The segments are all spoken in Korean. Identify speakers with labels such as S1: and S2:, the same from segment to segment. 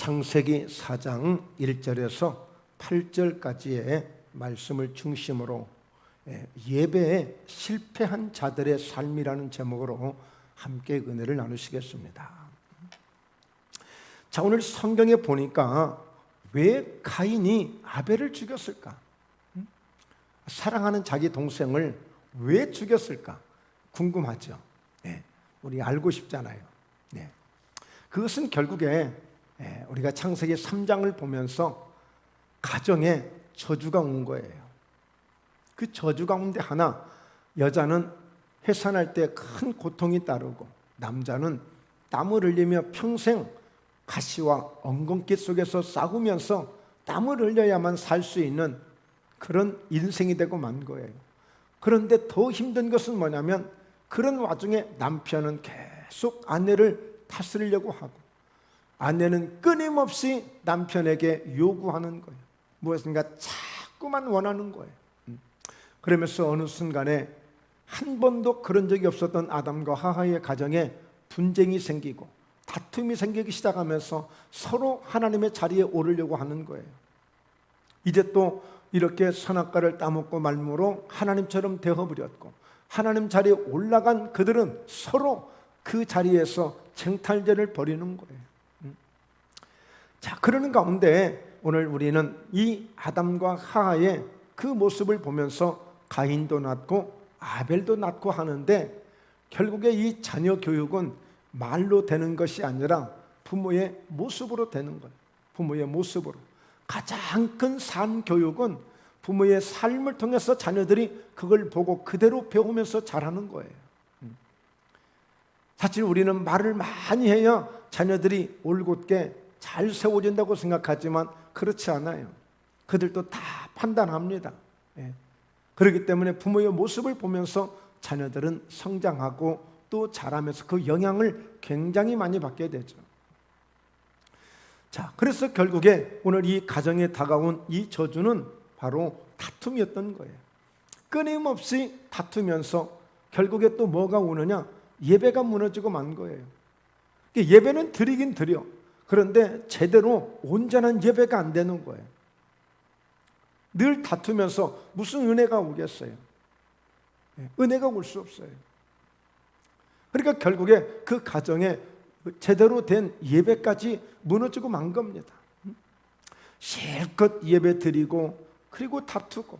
S1: 창세기 4장 1절에서 8절까지의 말씀을 중심으로 예배에 실패한 자들의 삶이라는 제목으로 함께 은혜를 나누시겠습니다. 자, 오늘 성경에 보니까 왜 가인이 아벨을 죽였을까? 사랑하는 자기 동생을 왜 죽였을까? 궁금하죠? 우리 알고 싶잖아요. 그것은 결국에 우리가 창세기 3장을 보면서 가정에 저주가 온 거예요. 그 저주 가운데 하나, 여자는 해산할 때 큰 고통이 따르고 남자는 땀을 흘리며 평생 가시와 엉겅퀴 속에서 싸우면서 땀을 흘려야만 살 수 있는 그런 인생이 되고 만 거예요. 그런데 더 힘든 것은 뭐냐면 그런 와중에 남편은 계속 아내를 다스리려고 하고 아내는 끊임없이 남편에게 요구하는 거예요. 무엇인가 자꾸만 원하는 거예요. 그러면서 어느 순간에 한 번도 그런 적이 없었던 아담과 하와의 가정에 분쟁이 생기고 다툼이 생기기 시작하면서 서로 하나님의 자리에 오르려고 하는 거예요. 이제 또 이렇게 선악과를 따먹고 말므로 하나님처럼 되어버렸고 하나님 자리에 올라간 그들은 서로 그 자리에서 쟁탈전을 벌이는 거예요. 자, 그러는 가운데 오늘 우리는 이 아담과 하와의 그 모습을 보면서 가인도 낳고 아벨도 낳고 하는데 결국에 이 자녀 교육은 말로 되는 것이 아니라 부모의 모습으로 되는 거예요. 부모의 모습으로. 가장 큰 산 교육은 부모의 삶을 통해서 자녀들이 그걸 보고 그대로 배우면서 자라는 거예요. 사실 우리는 말을 많이 해야 자녀들이 올곧게 잘 세워진다고 생각하지만 그렇지 않아요. 그들도 다 판단합니다. 그렇기 때문에 부모의 모습을 보면서 자녀들은 성장하고 또 자라면서 그 영향을 굉장히 많이 받게 되죠. 자, 그래서 결국에 오늘 이 가정에 다가온 이 저주는 바로 다툼이었던 거예요. 끊임없이 다투면서 결국에 또 뭐가 오느냐? 예배가 무너지고 만 거예요. 예배는 드리긴 드려. 그런데 제대로 온전한 예배가 안 되는 거예요. 늘 다투면서 무슨 은혜가 오겠어요? 은혜가 올 수 없어요. 그러니까 결국에 그 가정에 제대로 된 예배까지 무너지고 만 겁니다. 실컷 예배 드리고 그리고 다투고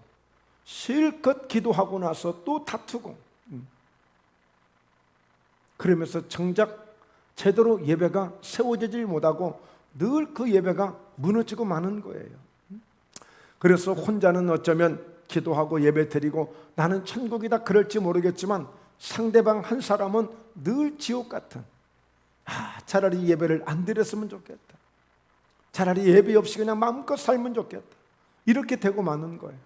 S1: 실컷 기도하고 나서 또 다투고 그러면서 정작 제대로 예배가 세워지질 못하고 늘 그 예배가 무너지고 마는 거예요. 그래서 혼자는 어쩌면 기도하고 예배 드리고 나는 천국이다 그럴지 모르겠지만 상대방 한 사람은 늘 지옥 같은, 차라리 예배를 안 드렸으면 좋겠다, 차라리 예배 없이 그냥 마음껏 살면 좋겠다, 이렇게 되고 마는 거예요.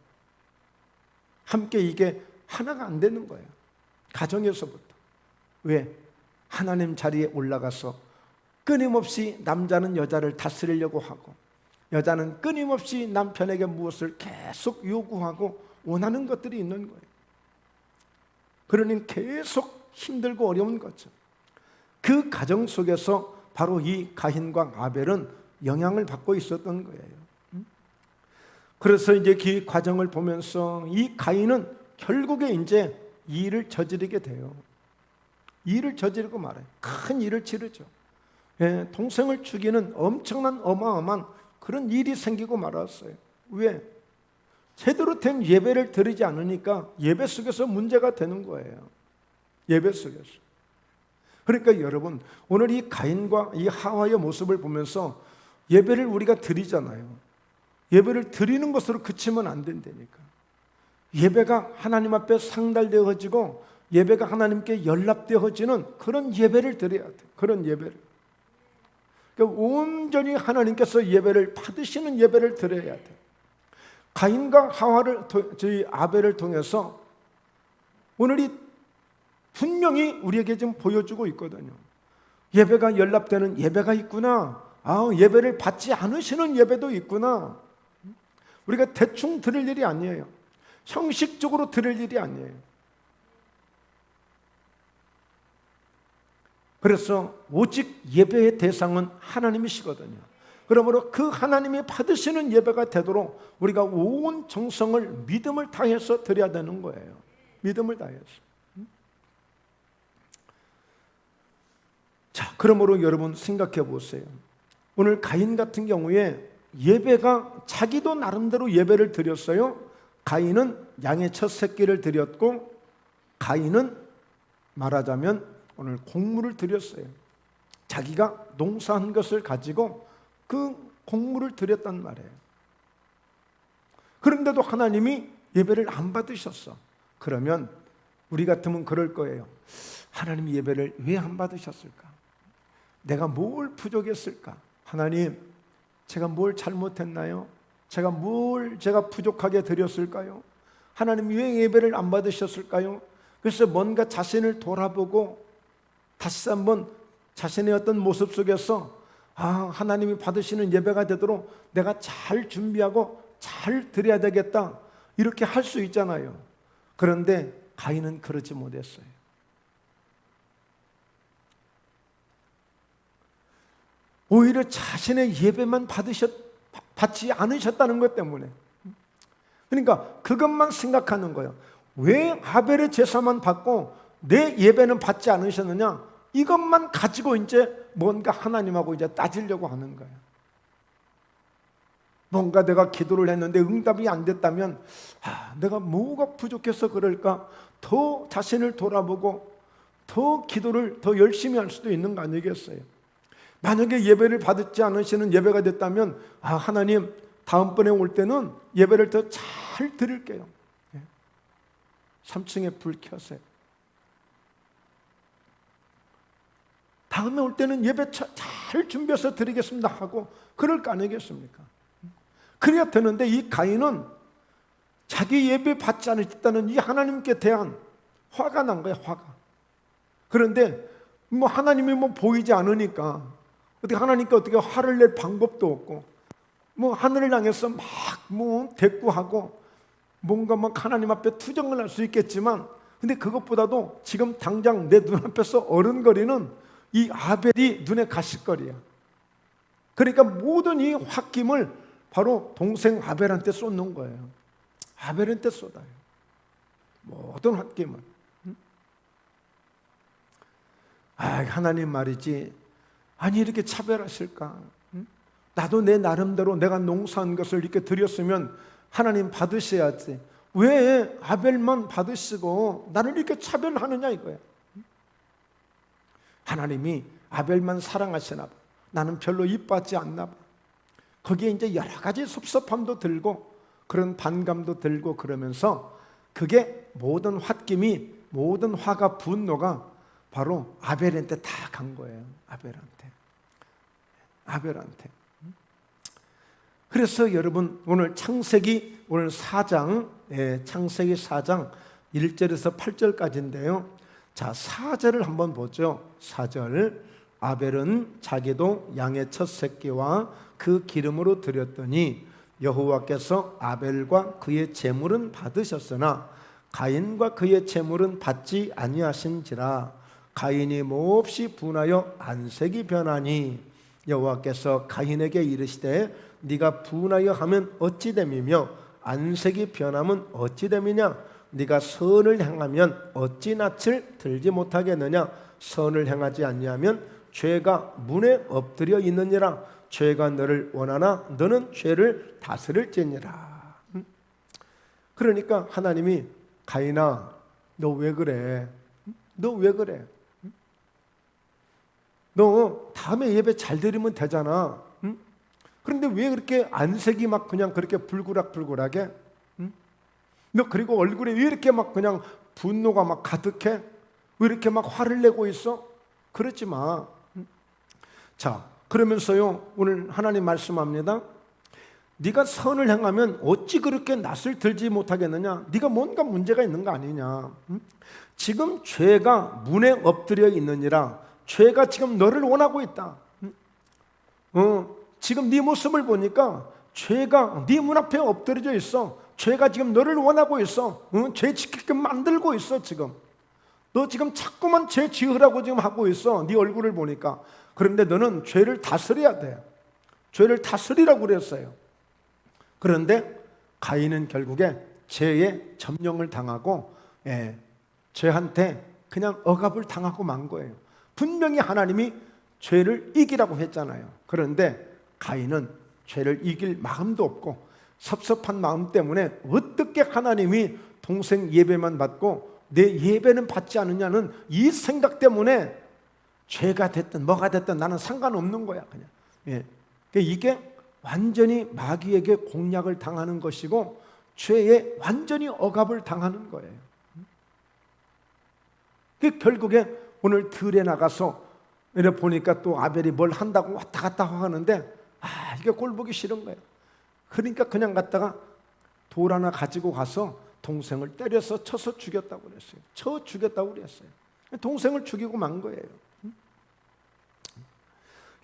S1: 함께 이게 하나가 안 되는 거예요. 가정에서부터. 왜? 하나님 자리에 올라가서 끊임없이 남자는 여자를 다스리려고 하고 여자는 끊임없이 남편에게 무엇을 계속 요구하고 원하는 것들이 있는 거예요. 그러니 계속 힘들고 어려운 거죠. 그 가정 속에서 바로 이 가인과 아벨은 영향을 받고 있었던 거예요. 그래서 이제 그 과정을 보면서 이 가인은 결국에 이제 일을 저지르게 돼요. 일을 저지르고 말아요. 큰 일을 치르죠. 동생을 죽이는 엄청난 어마어마한 그런 일이 생기고 말았어요. 왜? 제대로 된 예배를 드리지 않으니까 예배 속에서 문제가 되는 거예요. 예배 속에서. 그러니까 여러분, 오늘 이 가인과 이 하와의 모습을 보면서 예배를 우리가 드리잖아요. 예배를 드리는 것으로 그치면 안 된다니까. 예배가 하나님 앞에 상달되어지고 예배가 하나님께 연락되어지는 그런 예배를 드려야 돼요. 그런 예배를. 그러니까 온전히 하나님께서 예배를 받으시는 예배를 드려야 돼요. 가인과 하와를, 저희 아벨을 통해서 오늘이 분명히 우리에게 지금 보여주고 있거든요. 예배가 연락되는 예배가 있구나. 예배를 받지 않으시는 예배도 있구나. 우리가 대충 드릴 일이 아니에요. 형식적으로 드릴 일이 아니에요. 그래서 오직 예배의 대상은 하나님이시거든요. 그러므로 그 하나님이 받으시는 예배가 되도록 우리가 온 정성을 믿음을 다해서 드려야 되는 거예요. 믿음을 다해서. 자, 그러므로 여러분 생각해 보세요. 오늘 가인 같은 경우에 예배가 자기도 나름대로 예배를 드렸어요. 가인은 양의 첫 새끼를 드렸고, 가인은 말하자면 오늘 곡물을 드렸어요. 자기가 농사한 것을 가지고 그 곡물을 드렸단 말이에요. 그런데도 하나님이 예배를 안 받으셨어. 그러면 우리 같으면 그럴 거예요. 하나님이 예배를 왜 안 받으셨을까? 내가 뭘 부족했을까? 하나님, 제가 뭘 잘못했나요? 제가 부족하게 드렸을까요? 하나님 왜 예배를 안 받으셨을까요? 그래서 뭔가 자신을 돌아보고 다시 한번 자신의 어떤 모습 속에서 하나님이 받으시는 예배가 되도록 내가 잘 준비하고 잘 드려야 되겠다, 이렇게 할 수 있잖아요. 그런데 가인은 그러지 못했어요. 오히려 자신의 예배만 받지 않으셨다는 것 때문에, 그러니까 그것만 생각하는 거예요. 왜 아벨의 제사만 받고 내 예배는 받지 않으셨느냐? 이것만 가지고 이제 뭔가 하나님하고 이제 따지려고 하는 거예요. 뭔가 내가 기도를 했는데 응답이 안 됐다면 내가 뭐가 부족해서 그럴까? 더 자신을 돌아보고 더 기도를 더 열심히 할 수도 있는 거 아니겠어요? 만약에 예배를 받지 않으시는 예배가 됐다면 하나님, 다음번에 올 때는 예배를 더 잘 드릴게요. 3층에 불 켜세요. 다음에 올 때는 예배 잘 준비해서 드리겠습니다 하고 그럴 거 아니겠습니까? 그래야 되는데 이 가인은 자기 예배 받지 않으셨다는 이 하나님께 대한 화가 난 거야, 화가. 그런데 하나님이 보이지 않으니까 어떻게 하나님께 어떻게 화를 낼 방법도 없고, 하늘을 향해서 대꾸하고 뭔가 하나님 앞에 투정을 할 수 있겠지만, 근데 그것보다도 지금 당장 내 눈앞에서 어른거리는 이 아벨이 눈에 가시거리야. 그러니까 모든 이 홧김을 바로 동생 아벨한테 쏟는 거예요. 아벨한테 쏟아요. 모든 홧김을. 하나님 말이지, 아니 이렇게 차별하실까? 나도 내 나름대로 내가 농사한 것을 이렇게 드렸으면 하나님 받으셔야지, 왜 아벨만 받으시고 나를 이렇게 차별하느냐 이거야. 하나님이 아벨만 사랑하시나 봐. 나는 별로 이뻐하지 않나 봐. 거기에 이제 여러 가지 섭섭함도 들고 그런 반감도 들고 그러면서 그게 모든 홧김이, 모든 화가, 분노가 바로 아벨한테 다 간 거예요. 아벨한테. 그래서 여러분 오늘 창세기 오늘 4장, 창세기 4장 1절에서 8절까지인데요. 자, 4절을 한번 보죠. 4절. 아벨은 자기도 양의 첫 새끼와 그 기름으로 드렸더니 여호와께서 아벨과 그의 제물은 받으셨으나 가인과 그의 제물은 받지 아니하신지라. 가인이 몹시 분하여 안색이 변하니 여호와께서 가인에게 이르시되 네가 분하여 하면 어찌 됨이며 안색이 변하면 어찌 됨이냐? 네가 선을 행하면 어찌 낯을 들지 못하겠느냐? 선을 행하지 아니하면 죄가 문에 엎드려 있느니라. 죄가 너를 원하나 너는 죄를 다스릴지니라. 그러니까 하나님이 가인아, 너 왜 그래? 너 왜 그래? 너 다음에 예배 잘 드리면 되잖아. 그런데 왜 그렇게 안색이 그냥 그렇게 불그락불그하게? 너 그리고 얼굴에 왜 이렇게 그냥 분노가 가득해? 왜 이렇게 화를 내고 있어? 그러지 마. 자, 그러면서요 오늘 하나님 말씀합니다. 네가 선을 행하면 어찌 그렇게 낯을 들지 못하겠느냐? 네가 뭔가 문제가 있는 거 아니냐? 지금 죄가 문에 엎드려 있느니라. 죄가 지금 너를 원하고 있다. 지금 네 모습을 보니까 죄가 네 문 앞에 엎드려져 있어. 죄가 지금 너를 원하고 있어. 죄 지키게 만들고 있어. 지금 너 지금 자꾸만 죄 지으라고 지금 하고 있어. 네 얼굴을 보니까. 그런데 너는 죄를 다스려야 돼. 죄를 다스리라고 그랬어요. 그런데 가인은 결국에 죄의 점령을 당하고 죄한테 그냥 억압을 당하고 만 거예요. 분명히 하나님이 죄를 이기라고 했잖아요. 그런데 가인은 죄를 이길 마음도 없고 섭섭한 마음 때문에 어떻게 하나님이 동생 예배만 받고 내 예배는 받지 않느냐는 이 생각 때문에 죄가 됐든 뭐가 됐든 나는 상관없는 거야 그냥. 이게 완전히 마귀에게 공략을 당하는 것이고 죄에 완전히 억압을 당하는 거예요. 결국에 오늘 들에 나가서 이래 보니까 또 아벨이 뭘 한다고 왔다 갔다 하는데 이게 꼴 보기 싫은 거예요. 그러니까 그냥 갔다가 돌 하나 가지고 가서 동생을 때려서 쳐서 죽였다고 그랬어요. 쳐 죽였다고 그랬어요. 동생을 죽이고 만 거예요.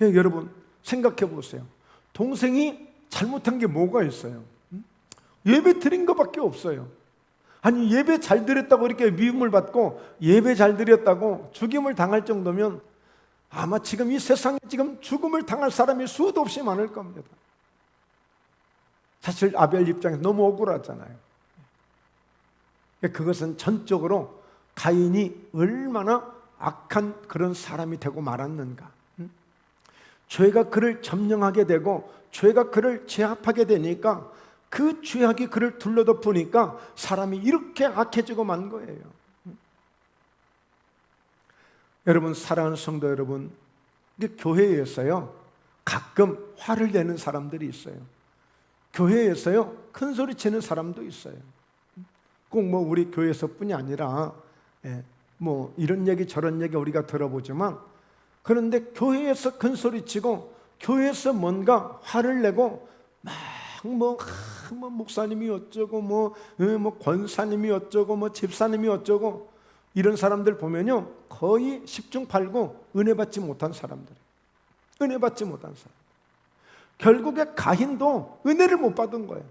S1: 여러분 생각해 보세요. 동생이 잘못한 게 뭐가 있어요? 예배 드린 것밖에 없어요. 아니 예배 잘 드렸다고 이렇게 미움을 받고 예배 잘 드렸다고 죽임을 당할 정도면 아마 지금 이 세상에 지금 죽음을 당할 사람이 수도 없이 많을 겁니다. 사실 아벨 입장에서 너무 억울하잖아요. 그것은 전적으로 가인이 얼마나 악한 그런 사람이 되고 말았는가. 죄가 그를 점령하게 되고 죄가 그를 제압하게 되니까 그 죄악이 그를 둘러덮으니까 사람이 이렇게 악해지고 만 거예요. 여러분 사랑하는 성도 여러분, 교회에서요 가끔 화를 내는 사람들이 있어요. 교회에서요 큰 소리 치는 사람도 있어요. 꼭 뭐 우리 교회에서뿐이 아니라 뭐 이런 얘기 저런 얘기 우리가 들어보지만, 그런데 교회에서 큰 소리 치고 교회에서 뭔가 화를 내고 막 뭐 목사님이 어쩌고 뭐 권사님이 어쩌고 뭐 집사님이 어쩌고 이런 사람들 보면요 거의 10중 8구 은혜 받지 못한 사람들이에요. 은혜 받지 못한 사람. 결국에 가인도 은혜를 못 받은 거예요.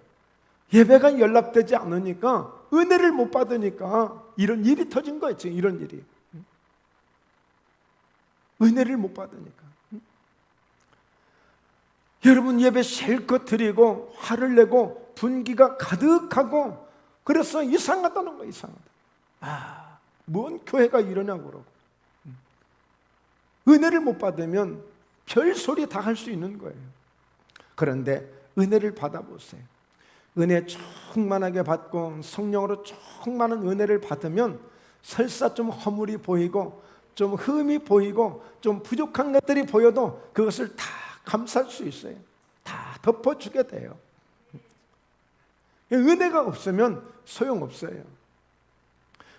S1: 예배가 연락되지 않으니까 은혜를 못 받으니까 이런 일이 터진 거예요. 지금 이런 일이. 은혜를 못 받으니까. 여러분 예배 실컷 드리고 화를 내고 분기가 가득하고 그래서 이상하다는 거예요. 이상하다. 뭔 교회가 이러냐고 그러고. 은혜를 못 받으면 별소리 다 할 수 있는 거예요. 그런데 은혜를 받아보세요. 은혜 충만하게 받고 성령으로 충만한 은혜를 받으면 설사 좀 허물이 보이고 좀 흠이 보이고 좀 부족한 것들이 보여도 그것을 다 감쌀 수 있어요. 다 덮어주게 돼요. 은혜가 없으면 소용없어요.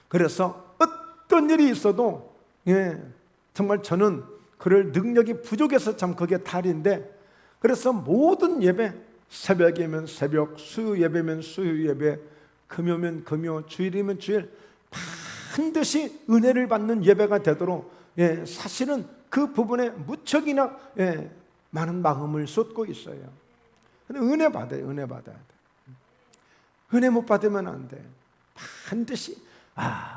S1: 그래서 어떤 일이 있어도 정말 저는 그럴 능력이 부족해서 참 그게 탈인데, 그래서 모든 예배, 새벽이면 새벽, 수요 예배면 수요 예배, 금요면 금요, 주일이면 주일 반드시 은혜를 받는 예배가 되도록 사실은 그 부분에 무척이나 많은 마음을 쏟고 있어요. 근데 은혜 받아요. 은혜 받아야 돼. 은혜 못 받으면 안 돼. 반드시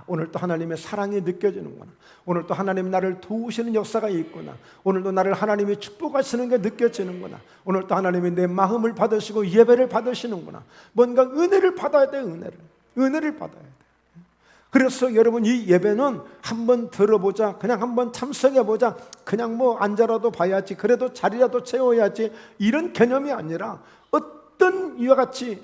S1: 오늘 또 하나님의 사랑이 느껴지는구나. 오늘 또 하나님 나를 도우시는 역사가 있구나. 오늘도 나를 하나님이 축복하시는 게 느껴지는구나. 오늘 또 하나님이 내 마음을 받으시고 예배를 받으시는구나. 뭔가 은혜를 받아야 돼. 은혜를 받아야 돼. 그래서 여러분 이 예배는 한번 들어보자, 그냥 한번 참석해보자, 그냥 뭐 앉아라도 봐야지, 그래도 자리라도 채워야지, 이런 개념이 아니라 어떤 이와 같이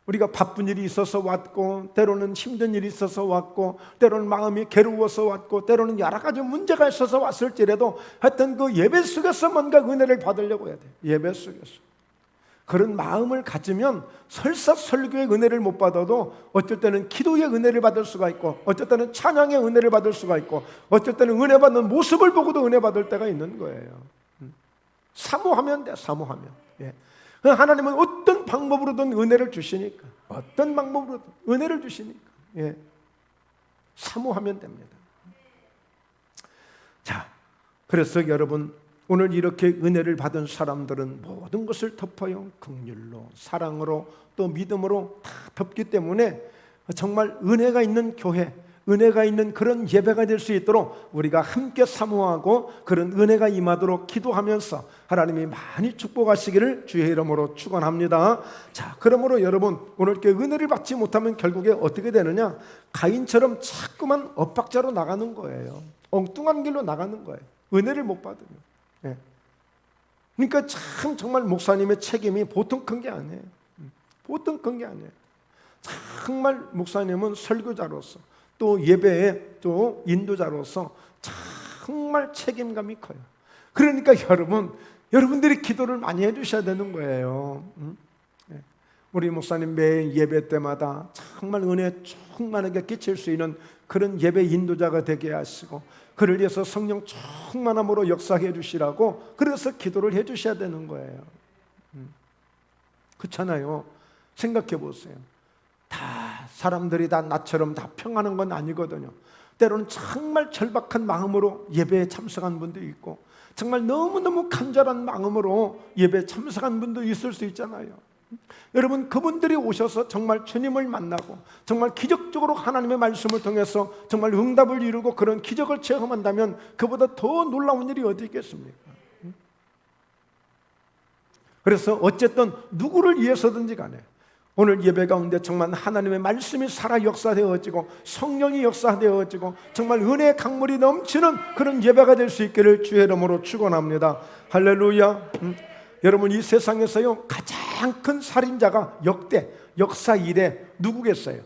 S1: 우리가 바쁜 일이 있어서 왔고, 때로는 힘든 일이 있어서 왔고, 때로는 마음이 괴로워서 왔고, 때로는 여러 가지 문제가 있어서 왔을지라도 하여튼 그 예배 속에서 뭔가 은혜를 받으려고 해야 돼. 예배 속에서. 그런 마음을 가지면 설사 설교의 은혜를 못 받아도 어쩔 때는 기도의 은혜를 받을 수가 있고, 어쩔 때는 찬양의 은혜를 받을 수가 있고, 어쩔 때는 은혜 받는 모습을 보고도 은혜 받을 때가 있는 거예요. 사모하면 돼. 사모하면. 하나님은 어떤 방법으로든 은혜를 주시니까, 어떤 방법으로든 은혜를 주시니까 사모하면 됩니다. 자, 그래서 여러분 오늘 이렇게 은혜를 받은 사람들은 모든 것을 덮어요. 긍휼로, 사랑으로, 또 믿음으로 다 덮기 때문에 정말 은혜가 있는 교회, 은혜가 있는 그런 예배가 될 수 있도록 우리가 함께 사모하고 그런 은혜가 임하도록 기도하면서 하나님이 많이 축복하시기를 주의 이름으로 축원합니다. 자, 그러므로 여러분, 오늘 이렇게 은혜를 받지 못하면 결국에 어떻게 되느냐? 가인처럼 자꾸만 엇박자로 나가는 거예요. 엉뚱한 길로 나가는 거예요. 은혜를 못 받으면. 예. 그러니까 참 정말 목사님의 책임이 보통 큰 게 아니에요. 보통 큰 게 아니에요. 정말 목사님은 설교자로서 또 예배의 또 인도자로서 정말 책임감이 커요. 그러니까 여러분들이 기도를 많이 해주셔야 되는 거예요. 우리 목사님 매 예배 때마다 정말 은혜 충만하게 끼칠 수 있는 그런 예배 인도자가 되게 하시고 그를 위해서 성령 충만함으로 역사해 주시라고 그래서 기도를 해 주셔야 되는 거예요. 그렇잖아요. 생각해 보세요. 다 사람들이 다 나처럼 다 평하는 건 아니거든요. 때로는 정말 절박한 마음으로 예배에 참석한 분도 있고 정말 너무너무 간절한 마음으로 예배에 참석한 분도 있을 수 있잖아요. 여러분, 그분들이 오셔서 정말 주님을 만나고 정말 기적적으로 하나님의 말씀을 통해서 정말 응답을 이루고 그런 기적을 체험한다면 그보다 더 놀라운 일이 어디 있겠습니까? 그래서 어쨌든 누구를 위해서든지 간에 오늘 예배 가운데 정말 하나님의 말씀이 살아 역사되어지고 성령이 역사되어지고 정말 은혜의 강물이 넘치는 그런 예배가 될 수 있기를 주의 이름으로 축원합니다. 할렐루야. 여러분, 이 세상에서요 가장 큰 살인자가 역사 이래 누구겠어요?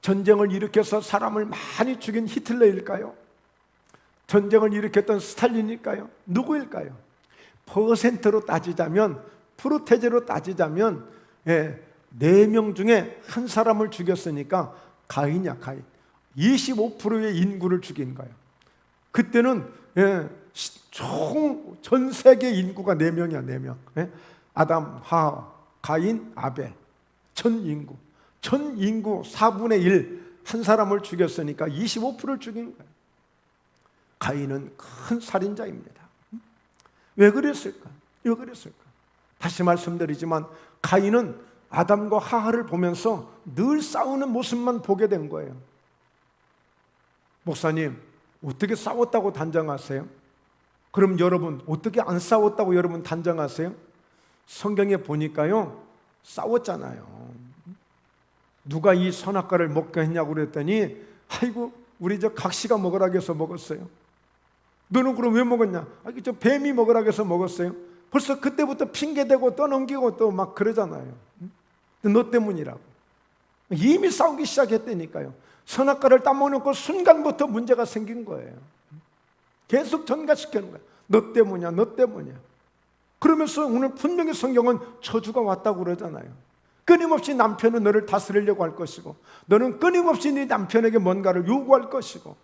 S1: 전쟁을 일으켜서 사람을 많이 죽인 히틀러일까요? 전쟁을 일으켰던 스탈린일까요? 누구일까요? 퍼센트로 따지자면, 프로테제로 따지자면 4명 중에 한 사람을 죽였으니까 가인이야, 가인. 25%의 인구를 죽인 거예요. 그때는 총 전 세계 인구가 4명이야, 4명. 아담, 하와, 가인, 아벨. 전 인구 4분의 1 한 사람을 죽였으니까 25%를 죽인 거예요. 가인은 큰 살인자입니다. 왜 그랬을까? 왜 그랬을까? 다시 말씀드리지만 가인은 아담과 하와를 보면서 늘 싸우는 모습만 보게 된 거예요. 목사님, 어떻게 싸웠다고 단정하세요? 그럼 여러분, 어떻게 안 싸웠다고 여러분 단정하세요? 성경에 보니까요, 싸웠잖아요. 누가 이 선악과를 먹게 했냐고 그랬더니, 아이고, 우리 저 각시가 먹으라고 해서 먹었어요. 너는 그럼 왜 먹었냐? 저 뱀이 먹으라고 해서 먹었어요. 벌써 그때부터 핑계대고 떠넘기고 또 막 그러잖아요. 너 때문이라고. 이미 싸우기 시작했다니까요. 선악과를 따먹는 순간부터 문제가 생긴 거예요. 계속 전가시키는 거예요. 너 때문이야, 너 때문이야. 그러면서 오늘 분명히 성경은 저주가 왔다고 그러잖아요. 끊임없이 남편은 너를 다스리려고 할 것이고 너는 끊임없이 네 남편에게 뭔가를 요구할 것이고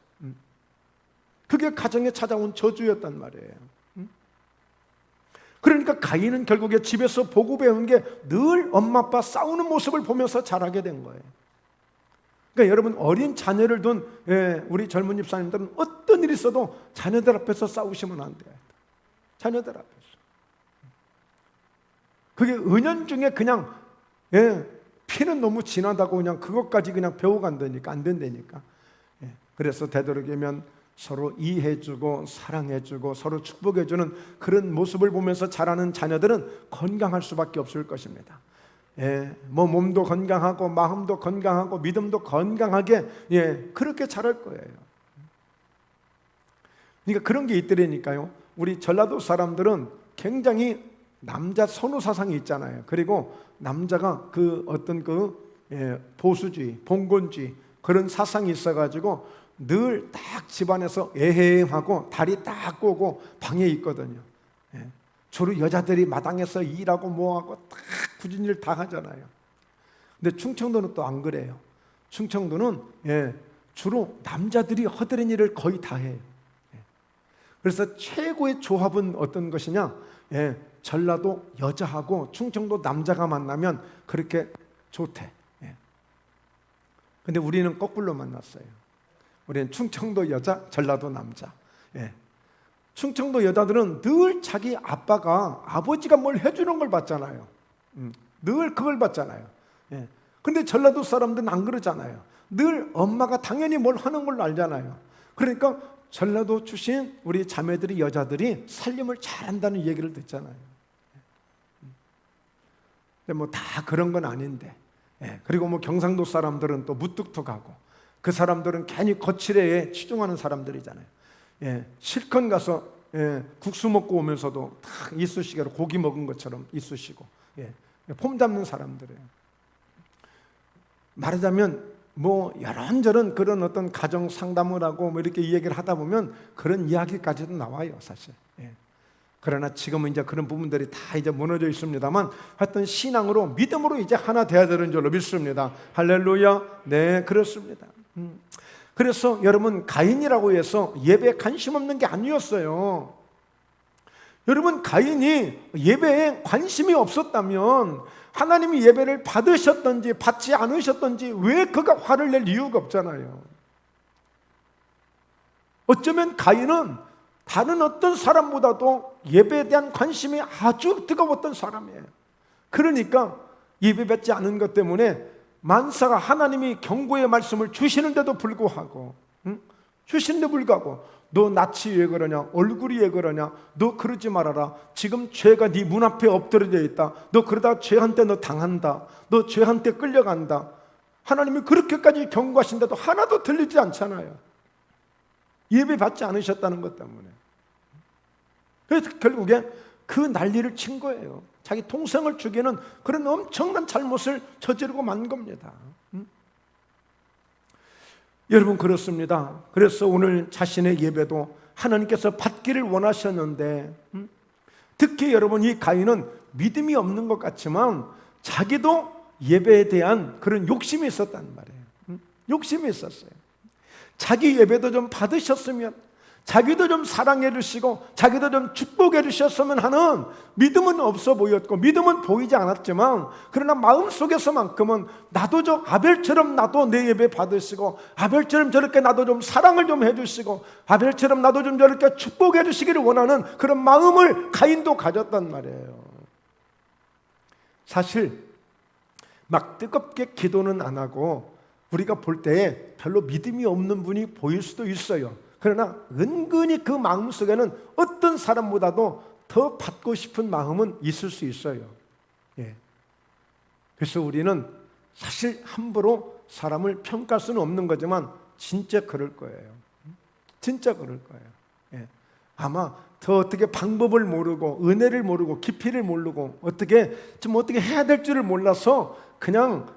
S1: 그게 가정에 찾아온 저주였단 말이에요. 그러니까 가인은 결국에 집에서 보고 배운 게 늘 엄마 아빠 싸우는 모습을 보면서 자라게 된 거예요. 그러니까 여러분, 어린 자녀를 둔 우리 젊은 집사님들은 어떤 일이 있어도 자녀들 앞에서 싸우시면 안 돼요. 자녀들 앞에서. 그게 은연중에 그냥 피는 너무 진하다고 그냥 그것까지 그냥 배워간다니까 안 된다니까. 그래서 되도록이면 서로 이해해주고 사랑해주고 서로 축복해주는 그런 모습을 보면서 자라는 자녀들은 건강할 수밖에 없을 것입니다. 뭐 몸도 건강하고 마음도 건강하고 믿음도 건강하게 그렇게 자랄 거예요. 그러니까 그런 게 있더라니까요. 우리 전라도 사람들은 굉장히 남자 선호 사상이 있잖아요. 그리고 남자가 그 어떤 보수주의, 봉건주의 그런 사상이 있어가지고 늘 딱 집안에서 애행하고 다리 딱 꼬고 방에 있거든요. 주로 여자들이 마당에서 일하고 뭐하고 딱 굳은 일 다 하잖아요. 근데 충청도는 또 안 그래요. 충청도는 주로 남자들이 허드렛 일을 거의 다 해요. 그래서 최고의 조합은 어떤 것이냐? 전라도 여자하고 충청도 남자가 만나면 그렇게 좋대. 근데 우리는 거꾸로 만났어요. 우리는 충청도 여자, 전라도 남자. 충청도 여자들은 늘 자기 아버지가 뭘 해주는 걸 봤잖아요. 늘 그걸 봤잖아요. 근데 전라도 사람들은 안 그러잖아요. 늘 엄마가 당연히 뭘 하는 걸로 알잖아요. 그러니까 전라도 출신 우리 자매들이, 여자들이 살림을 잘한다는 얘기를 듣잖아요. 근데 뭐 다 그런 건 아닌데, 그리고 뭐 경상도 사람들은 또 무뚝뚝하고, 그 사람들은 괜히 거칠애에 치중하는 사람들이잖아요. 실컷 가서 국수 먹고 오면서도 딱 이쑤시개로 고기 먹은 것처럼 이쑤시고, 폼 잡는 사람들이에요. 말하자면 뭐 이런저런 그런 어떤 가정 상담을 하고 뭐 이렇게 얘기를 하다 보면 그런 이야기까지도 나와요, 사실. 그러나 지금은 이제 그런 부분들이 다 이제 무너져 있습니다만, 하여튼 신앙으로, 믿음으로 이제 하나 돼야 되는 줄로 믿습니다. 할렐루야. 네, 그렇습니다. 그래서 여러분, 가인이라고 해서 예배에 관심 없는 게 아니었어요. 여러분, 가인이 예배에 관심이 없었다면 하나님이 예배를 받으셨던지 받지 않으셨던지 왜 그가 화를 낼 이유가 없잖아요. 어쩌면 가인은 다른 어떤 사람보다도 예배에 대한 관심이 아주 뜨거웠던 사람이에요. 그러니까 예배받지 않은 것 때문에 만사가, 하나님이 경고의 말씀을 주시는데도 불구하고, 너 낯이 왜 그러냐, 얼굴이 왜 그러냐, 너 그러지 말아라, 지금 죄가 네 문 앞에 엎드려져 있다, 너 그러다 죄한테 너 당한다, 너 죄한테 끌려간다, 하나님이 그렇게까지 경고하신데도 하나도 들리지 않잖아요. 예배 받지 않으셨다는 것 때문에. 그래서 결국에 그 난리를 친 거예요. 자기 동생을 죽이는 그런 엄청난 잘못을 저지르고 만 겁니다. 여러분, 그렇습니다. 그래서 오늘 자신의 예배도 하나님께서 받기를 원하셨는데, 특히 여러분, 이 가인은 믿음이 없는 것 같지만 자기도 예배에 대한 그런 욕심이 있었단 말이에요. 욕심이 있었어요. 자기 예배도 좀 받으셨으면, 자기도 좀 사랑해 주시고 자기도 좀 축복해 주셨으면 하는 믿음은 없어 보였고, 믿음은 보이지 않았지만, 그러나 마음속에서만큼은 나도 저 아벨처럼 나도 내 예배 받으시고, 아벨처럼 저렇게 나도 좀 사랑을 좀 해주시고, 아벨처럼 나도 좀 저렇게 축복해 주시기를 원하는 그런 마음을 가인도 가졌단 말이에요. 사실 막 뜨겁게 기도는 안 하고 우리가 볼 때에 별로 믿음이 없는 분이 보일 수도 있어요. 그러나 은근히 그 마음속에는 어떤 사람보다도 더 받고 싶은 마음은 있을 수 있어요. 그래서 우리는 사실 함부로 사람을 평가할 수는 없는 거지만 진짜 그럴 거예요. 진짜 그럴 거예요. 아마 더 어떻게 방법을 모르고, 은혜를 모르고, 깊이를 모르고, 어떻게 해야 될 줄을 몰라서 그냥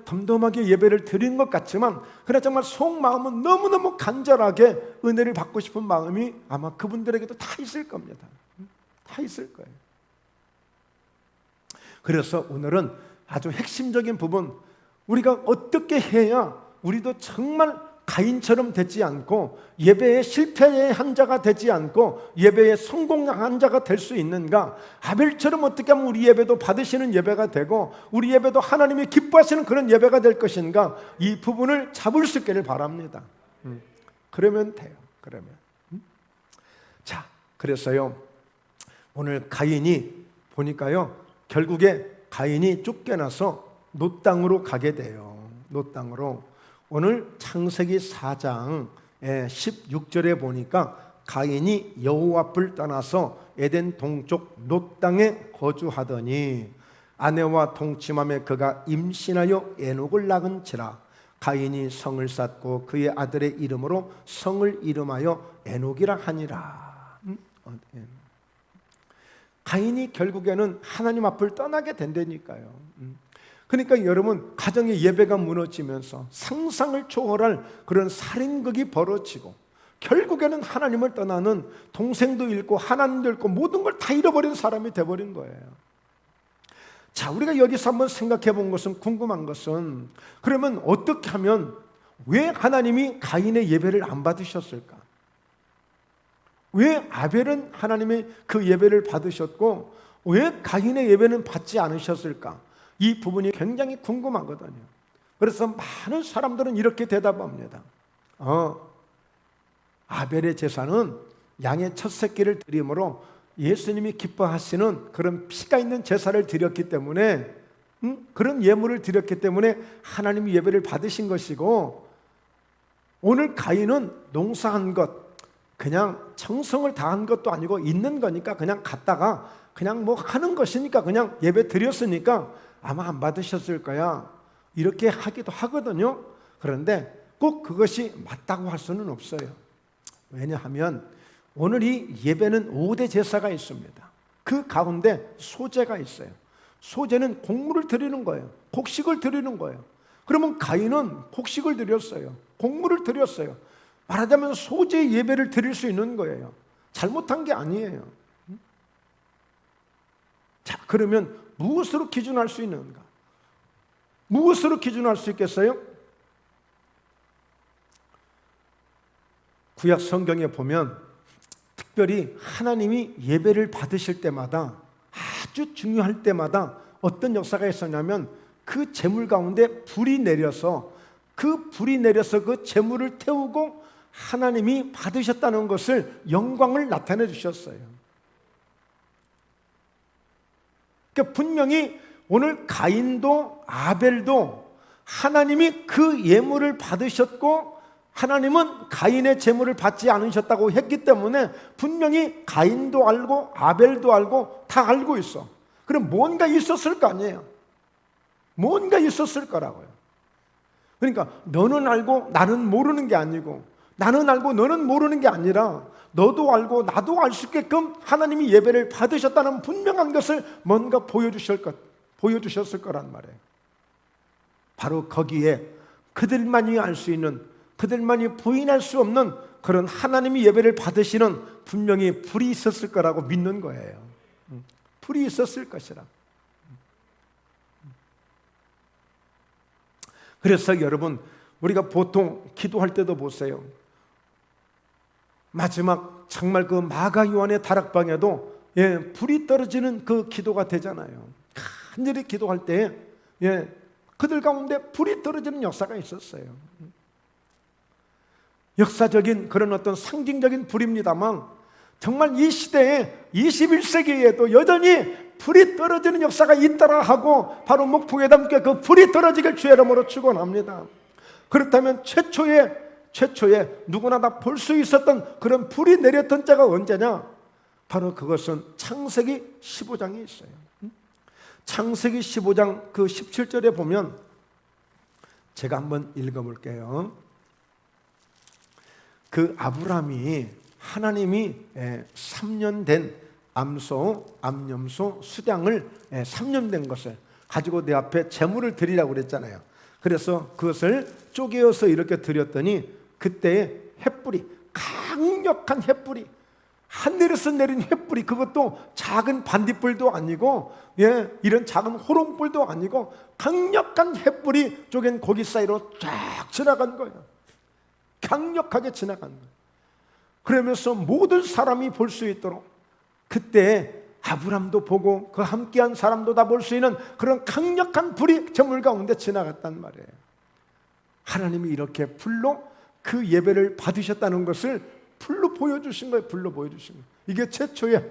S1: 덤덤하게 예배를 드린 것 같지만, 그러나 정말 속마음은 너무너무 간절하게 은혜를 받고 싶은 마음이 아마 그분들에게도 다 있을 겁니다. 다 있을 거예요. 그래서 오늘은 아주 핵심적인 부분, 우리가 어떻게 해야 우리도 정말 가인처럼 되지 않고 예배에 실패한 자가 되지 않고 예배에 성공한 자가 될 수 있는가? 아벨처럼 어떻게 하면 우리 예배도 받으시는 예배가 되고 우리 예배도 하나님이 기뻐하시는 그런 예배가 될 것인가? 이 부분을 잡을 수 있기를 바랍니다. 그러면 돼요. 그러면. 자, 그래서요, 오늘 가인이 보니까요, 결국에 가인이 쫓겨나서 놋 땅으로 가게 돼요. 놋 땅으로. 오늘 창세기 4장 16절에 보니까 가인이 여호와 앞을 떠나서 에덴 동쪽 놋 땅에 거주하더니 아내와 동침함에 그가 임신하여 에녹을 낳은지라. 가인이 성을 쌓고 그의 아들의 이름으로 성을 이름하여 에녹이라 하니라. 가인이 결국에는 하나님 앞을 떠나게 된다니까요. 그러니까 여러분, 가정의 예배가 무너지면서 상상을 초월할 그런 살인극이 벌어지고, 결국에는 하나님을 떠나는, 동생도 잃고 하나님도 잃고 모든 걸 다 잃어버린 사람이 돼버린 거예요. 자, 우리가 여기서 한번 생각해 본 것은, 궁금한 것은, 그러면 어떻게 하면, 왜 하나님이 가인의 예배를 안 받으셨을까? 왜 아벨은 하나님의 그 예배를 받으셨고 왜 가인의 예배는 받지 않으셨을까? 이 부분이 굉장히 궁금하거든요. 그래서 많은 사람들은 이렇게 대답합니다. 아벨의 제사는 양의 첫 새끼를 드림으로 예수님이 기뻐하시는 그런 피가 있는 제사를 드렸기 때문에 그런 예물을 드렸기 때문에 하나님이 예배를 받으신 것이고, 오늘 가인은 농사한 것, 그냥 정성을 다한 것도 아니고 있는 거니까 그냥 갔다가 그냥 뭐 하는 것이니까 그냥 예배 드렸으니까 아마 안 받으셨을 거야, 이렇게 하기도 하거든요. 그런데 꼭 그것이 맞다고 할 수는 없어요. 왜냐하면 오늘 이 예배는 5대 제사가 있습니다. 그 가운데 소제가 있어요. 소제는 곡물을 드리는 거예요. 곡식을 드리는 거예요. 그러면 가인은 곡식을 드렸어요. 곡물을 드렸어요. 말하자면 소제 예배를 드릴 수 있는 거예요. 잘못한 게 아니에요. 자, 그러면 무엇으로 기준할 수 있는가? 무엇으로 기준할 수 있겠어요? 구약 성경에 보면 특별히 하나님이 예배를 받으실 때마다, 아주 중요할 때마다 어떤 역사가 있었냐면, 그 제물 가운데 불이 내려서 그 제물을 태우고 하나님이 받으셨다는 것을, 영광을 나타내 주셨어요. 그러니까 분명히 오늘 가인도 아벨도 하나님이 그 예물을 받으셨고 하나님은 가인의 제물을 받지 않으셨다고 했기 때문에 분명히 가인도 알고 아벨도 알고 다 알고 있어. 그럼 뭔가 있었을 거 아니에요. 뭔가 있었을 거라고요. 그러니까 너는 알고 나는 모르는 게 아니고, 나는 알고 너는 모르는 게 아니라 너도 알고 나도 알 수 있게끔 하나님이 예배를 받으셨다는 분명한 것을 뭔가 보여주셨을 거란 말이에요. 바로 거기에 그들만이 알 수 있는, 그들만이 부인할 수 없는 그런 하나님이 예배를 받으시는 분명히 불이 있었을 거라고 믿는 거예요. 불이 있었을 것이라. 그래서 여러분, 우리가 보통 기도할 때도 보세요. 마지막 정말 그 마가 요한의 다락방에도 불이 떨어지는 그 기도가 되잖아요. 간절히 기도할 때 그들 가운데 불이 떨어지는 역사가 있었어요. 역사적인 그런 어떤 상징적인 불입니다만, 정말 이 시대에 21세기에도 여전히 불이 떨어지는 역사가 있더라 하고, 바로 목포회담교회 그 불이 떨어지길 주의 이름으로 축원합니다. 그렇다면 최초에 누구나 다 볼 수 있었던 그런 불이 내렸던 때가 언제냐? 바로 그것은 창세기 15장에 있어요. 창세기 15장 그 17절에 보면, 제가 한번 읽어볼게요. 그 아브라함이, 하나님이 3년 된 암염소 수량을 3년 된 것을 가지고 내 앞에 제물을 드리라고 그랬잖아요. 그래서 그것을 쪼개어서 이렇게 드렸더니, 그때의 횃불이, 강력한 횃불이, 하늘에서 내린 횃불이, 그것도 작은 반딧불도 아니고 이런 작은 호롱불도 아니고 강력한 횃불이 쪼갠 고기 사이로 쫙 지나간 거예요. 강력하게 지나간 거예요. 그러면서 모든 사람이 볼 수 있도록, 그때 아브람도 보고 그 함께한 사람도 다 볼 수 있는 그런 강력한 불이 제물 가운데 지나갔단 말이에요. 하나님이 이렇게 불로 그 예배를 받으셨다는 것을 불로 보여주신 거예요. 불로 보여주신 거예요. 이게 최초에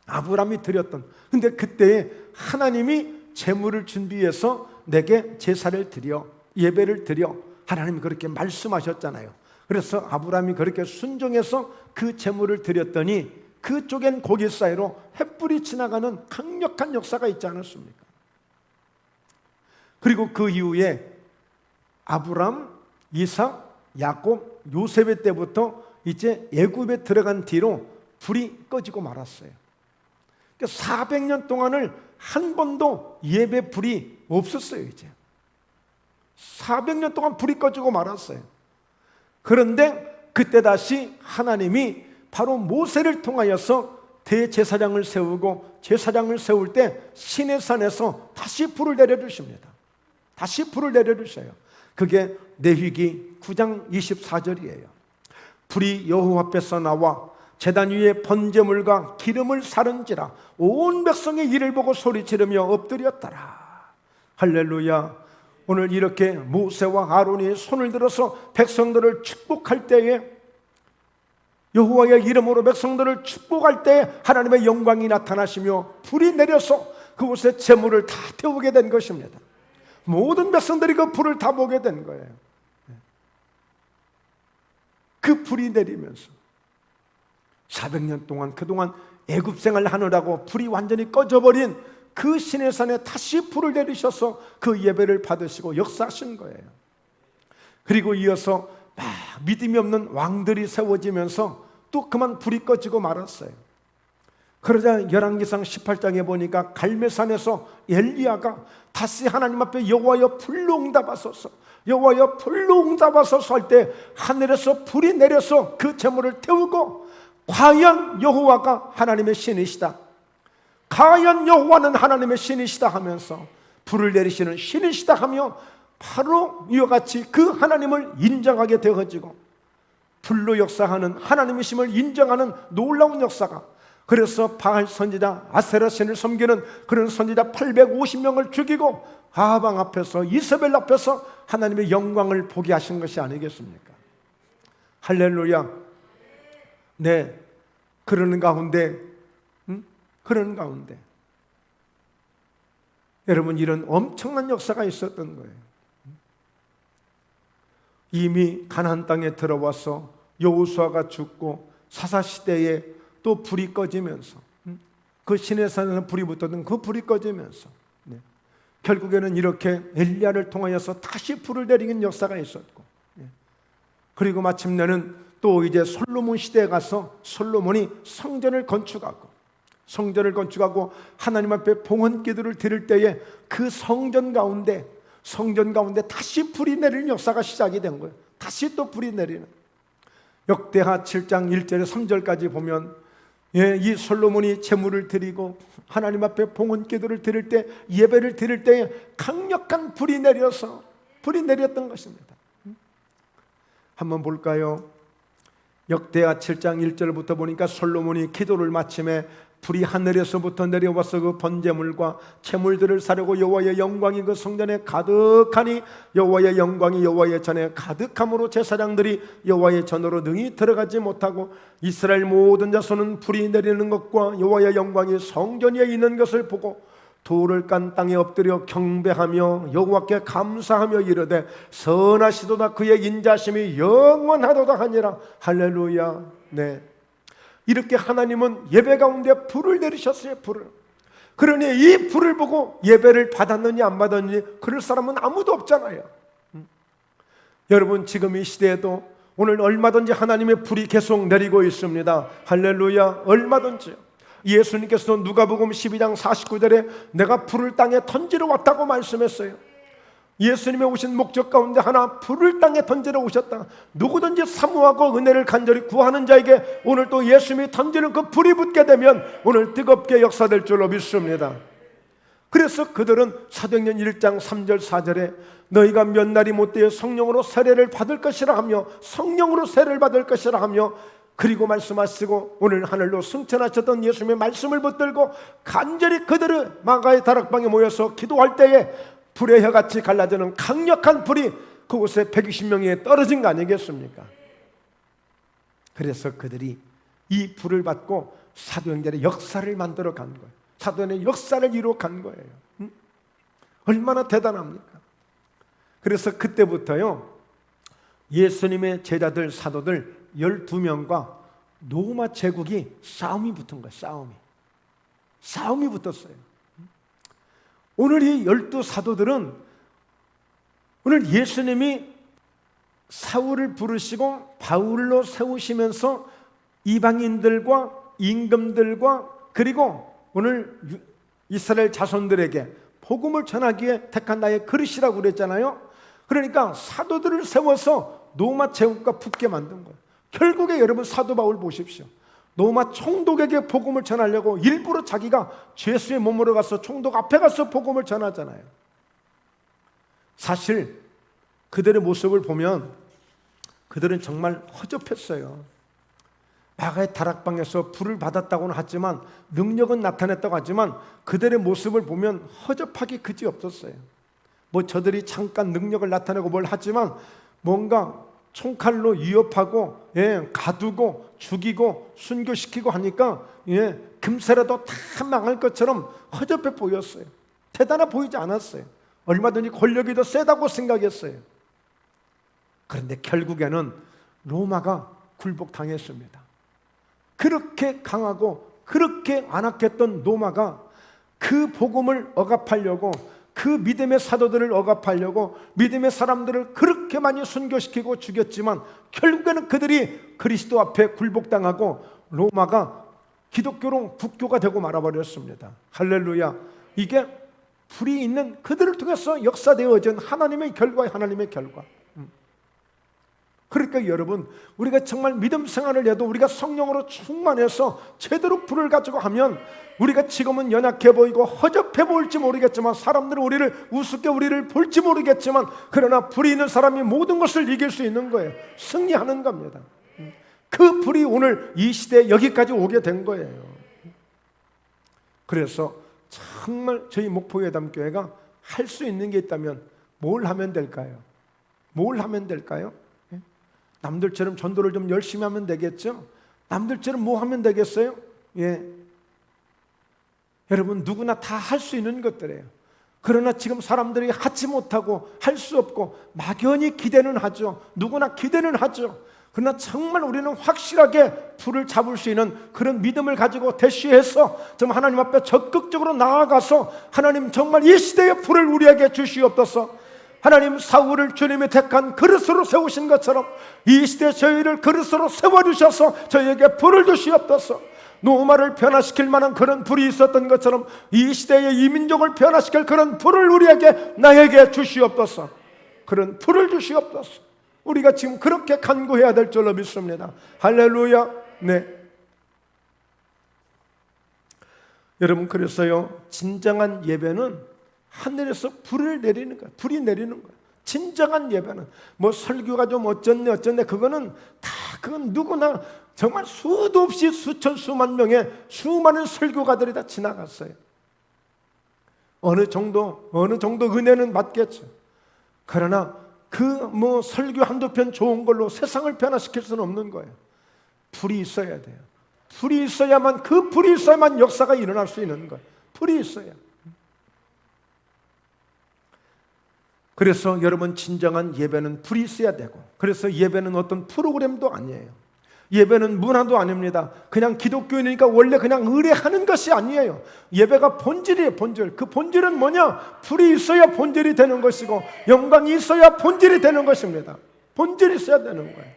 S1: 아브람이 드렸던, 근데 그때 하나님이 제물을 준비해서 내게 제사를 드려, 예배를 드려, 하나님이 그렇게 말씀하셨잖아요. 그래서 아브람이 그렇게 순종해서 그 제물을 드렸더니 그쪽엔 고기 사이로 횃불이 지나가는 강력한 역사가 있지 않았습니까? 그리고 그 이후에 아브람, 이삭, 야곱, 요셉의 때부터 이제 애굽에 들어간 뒤로 불이 꺼지고 말았어요. 그러니까 400년 동안을 한 번도 예배 불이 없었어요. 이제 400년 동안 불이 꺼지고 말았어요. 그런데 그때 다시 하나님이 바로 모세를 통하여서 대제사장을 세우고, 제사장을 세울 때 시내산에서 다시 불을 내려주십니다. 다시 불을 내려주셔요. 그게 레위기 9장 24절이에요. 불이 여호와 앞에서 나와 제단 위에 번제물과 기름을 사른지라 온 백성의 이를 보고 소리 지르며 엎드렸더라. 할렐루야. 오늘 이렇게 모세와 아론이 손을 들어서 백성들을 축복할 때에, 여호와의 이름으로 백성들을 축복할 때에 하나님의 영광이 나타나시며 불이 내려서 그곳에 재물을 다 태우게 된 것입니다. 모든 백성들이 그 불을 다 보게 된 거예요. 그 불이 내리면서 400년 동안 그동안 애굽 생활을 하느라고 불이 완전히 꺼져버린 그 시내산에 다시 불을 내리셔서 그 예배를 받으시고 역사하신 거예요. 그리고 이어서 막 믿음이 없는 왕들이 세워지면서 또 그만 불이 꺼지고 말았어요. 그러자 열왕기상 18장에 보니까 갈멜산에서 엘리야가 다시 하나님 앞에 여호와여 불로 응답하소서, 여호와여 불로 응답하소서 할 때 하늘에서 불이 내려서 그 재물을 태우고 과연 여호와가 하나님의 신이시다, 과연 여호와는 하나님의 신이시다 하면서 불을 내리시는 신이시다 하며 바로 이와 같이 그 하나님을 인정하게 되어지고 불로 역사하는 하나님이심을 인정하는 놀라운 역사가, 그래서 바알 선지자 아세라 신을 섬기는 그런 선지자 850명을 죽이고 아방 앞에서 이세벨 앞에서 하나님의 영광을 보게 하신 것이 아니겠습니까? 할렐루야. 네, 그러는 가운데 여러분, 이런 엄청난 역사가 있었던 거예요. 이미 가나안 땅에 들어와서 여호수아가 죽고 사사시대에 또 불이 꺼지면서 그 시내산에서 불이 붙었던 그 불이 꺼지면서 결국에는 이렇게 엘리야를 통하여서 다시 불을 내리는 역사가 있었고, 그리고 마침내는 또 이제 솔로몬 시대에 가서 솔로몬이 성전을 건축하고 하나님 앞에 봉헌 기도를 드릴 때에 그 성전 가운데 다시 불이 내리는 역사가 시작이 된 거예요. 다시 또 불이 내리는. 역대하 7장 1절에 3절까지 보면 이 솔로몬이 제물을 드리고 하나님 앞에 봉헌 기도를 드릴 때, 예배를 드릴 때에 강력한 불이 내렸던 것입니다. 한번 볼까요? 역대하 7장 1절부터 보니까 솔로몬이 기도를 마침에 불이 하늘에서부터 내려와서 그 번제물과 제물들을 사려고 여호와의 영광이 그 성전에 가득하니 여호와의 영광이 여호와의 전에 가득함으로 제사장들이 여호와의 전으로 능히 들어가지 못하고 이스라엘 모든 자손은 불이 내리는 것과 여호와의 영광이 성전 위에 있는 것을 보고 돌을 깐 땅에 엎드려 경배하며 여호와께 감사하며 이르되 선하시도다 그의 인자심이 영원하도다 하니라. 할렐루야. 네, 이렇게 하나님은 예배 가운데 불을 내리셨어요. 그러니 이 불을 보고 예배를 받았느냐 안 받았느냐 그럴 사람은 아무도 없잖아요. 여러분, 지금 이 시대에도 오늘 얼마든지 하나님의 불이 계속 내리고 있습니다. 할렐루야. 얼마든지요. 예수님께서도 누가복음 12장 49절에 내가 불을 땅에 던지러 왔다고 말씀했어요. 예수님의 오신 목적 가운데 하나, 불을 땅에 던지러 오셨다. 누구든지 사모하고 은혜를 간절히 구하는 자에게 오늘 또 예수님이 던지는 그 불이 붙게 되면 오늘 뜨겁게 역사될 줄로 믿습니다. 그래서 그들은 사도행전 1장 3절 4절에 너희가 몇 날이 못되어 성령으로 세례를 받을 것이라 하며 그리고 말씀하시고 오늘 하늘로 승천하셨던 예수님의 말씀을 붙들고 간절히 그들은 마가의 다락방에 모여서 기도할 때에 불의 혀같이 갈라지는 강력한 불이 그곳에 120명이 떨어진 거 아니겠습니까? 그래서 그들이 이 불을 받고 사도행전의 역사를 만들어 간 거예요. 사도행전의 역사를 이루어 간 거예요. 얼마나 대단합니까? 그래서 그때부터요, 예수님의 제자들 사도들 12명과 로마 제국이 싸움이 붙은 거예요. 싸움이 붙었어요. 오늘 이 12사도들은 오늘 예수님이 사울을 부르시고 바울로 세우시면서 이방인들과 임금들과 그리고 오늘 이스라엘 자손들에게 복음을 전하기에 택한 나의 그릇이라고 그랬잖아요. 그러니까 사도들을 세워서 로마 제국과 붙게 만든 거예요. 결국에 여러분, 사도 바울 보십시오. 로마 총독에게 복음을 전하려고 일부러 자기가 죄수의 몸으로 가서 총독 앞에 가서 복음을 전하잖아요. 사실 그들의 모습을 보면 그들은 정말 허접했어요. 마가의 다락방에서 불을 받았다고는 하지만, 능력은 나타냈다고 하지만 그들의 모습을 보면 허접하기 그지없었어요. 뭐 저들이 잠깐 능력을 나타내고 뭘 하지만 뭔가 총칼로 위협하고 가두고 죽이고 순교시키고 하니까 금세라도 다 망할 것처럼 허접해 보였어요. 대단해 보이지 않았어요. 얼마든지 권력이 더 세다고 생각했어요. 그런데 결국에는 로마가 굴복당했습니다. 그렇게 강하고 그렇게 안악했던 로마가 그 복음을 억압하려고, 그 믿음의 사도들을 억압하려고 믿음의 사람들을 그렇게 많이 순교시키고 죽였지만 결국에는 그들이 그리스도 앞에 굴복당하고 로마가 기독교로 국교가 되고 말아버렸습니다. 할렐루야. 이게 불이 있는 그들을 통해서 역사되어진 하나님의 결과예요. 하나님의 결과. 그러니까 여러분, 우리가 정말 믿음 생활을 해도 우리가 성령으로 충만해서 제대로 불을 가지고 하면 우리가 지금은 연약해 보이고 허접해 보일지 모르겠지만, 사람들은 우리를 우습게 우리를 볼지 모르겠지만, 그러나 불이 있는 사람이 모든 것을 이길 수 있는 거예요. 승리하는 겁니다. 그 불이 오늘 이 시대에 여기까지 오게 된 거예요. 그래서 정말 저희 목포예담교회가 할 수 있는 게 있다면 뭘 하면 될까요? 뭘 하면 될까요? 남들처럼 전도를 좀 열심히 하면 되겠죠? 남들처럼 뭐 하면 되겠어요? 여러분, 누구나 다 할 수 있는 것들이에요. 그러나 지금 사람들이 하지 못하고 할 수 없고 막연히 기대는 하죠. 누구나 기대는 하죠. 그러나 정말 우리는 확실하게 불을 잡을 수 있는 그런 믿음을 가지고 대쉬해서 좀 하나님 앞에 적극적으로 나아가서, 하나님 정말 이 시대의 불을 우리에게 주시옵소서. 하나님, 사울을 주님이 택한 그릇으로 세우신 것처럼 이 시대 저희를 그릇으로 세워주셔서 저희에게 불을 주시옵소서. 노마를 변화시킬 만한 그런 불이 있었던 것처럼 이 시대의 이 민족을 변화시킬 그런 불을 우리에게, 나에게 주시옵소서. 그런 불을 주시옵소서. 우리가 지금 그렇게 간구해야 될 줄로 믿습니다. 할렐루야. 여러분, 그래서요, 진정한 예배는 하늘에서 불을 내리는 거야. 불이 내리는 거야. 진정한 예배는 뭐 설교가 좀 어쩌네 그거는 다, 그건 누구나 정말 수도 없이 수천 수만 명의 수많은 설교가들이 다 지나갔어요. 어느 정도 은혜는 받겠죠. 그러나 그 뭐 설교 한두 편 좋은 걸로 세상을 변화시킬 수는 없는 거예요. 불이 있어야 돼요. 불이 있어야만, 그 불이 있어야만 역사가 일어날 수 있는 거예요. 불이 있어야. 그래서 여러분, 진정한 예배는 불이 있어야 되고, 그래서 예배는 어떤 프로그램도 아니에요. 예배는 문화도 아닙니다. 그냥 기독교인이니까 원래 그냥 의례하는 것이 아니에요. 예배가 본질이에요. 본질. 그 본질은 뭐냐? 불이 있어야 본질이 되는 것이고 영광이 있어야 본질이 되는 것입니다. 본질이 있어야 되는 거예요.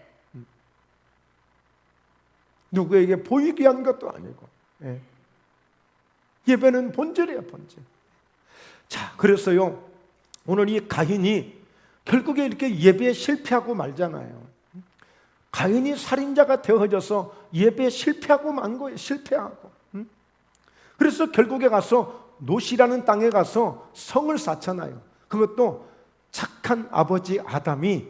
S1: 누구에게 보이게 한 것도 아니고. 예배는 본질이에요. 본질. 자, 그래서요, 오늘 이 가인이 결국에 이렇게 예배에 실패하고 말잖아요. 가인이 살인자가 되어져서 예배에 실패하고 만 거예요. 실패하고. 그래서 결국에 가서 노시라는 땅에 가서 성을 쌓잖아요. 그것도 착한 아버지 아담이,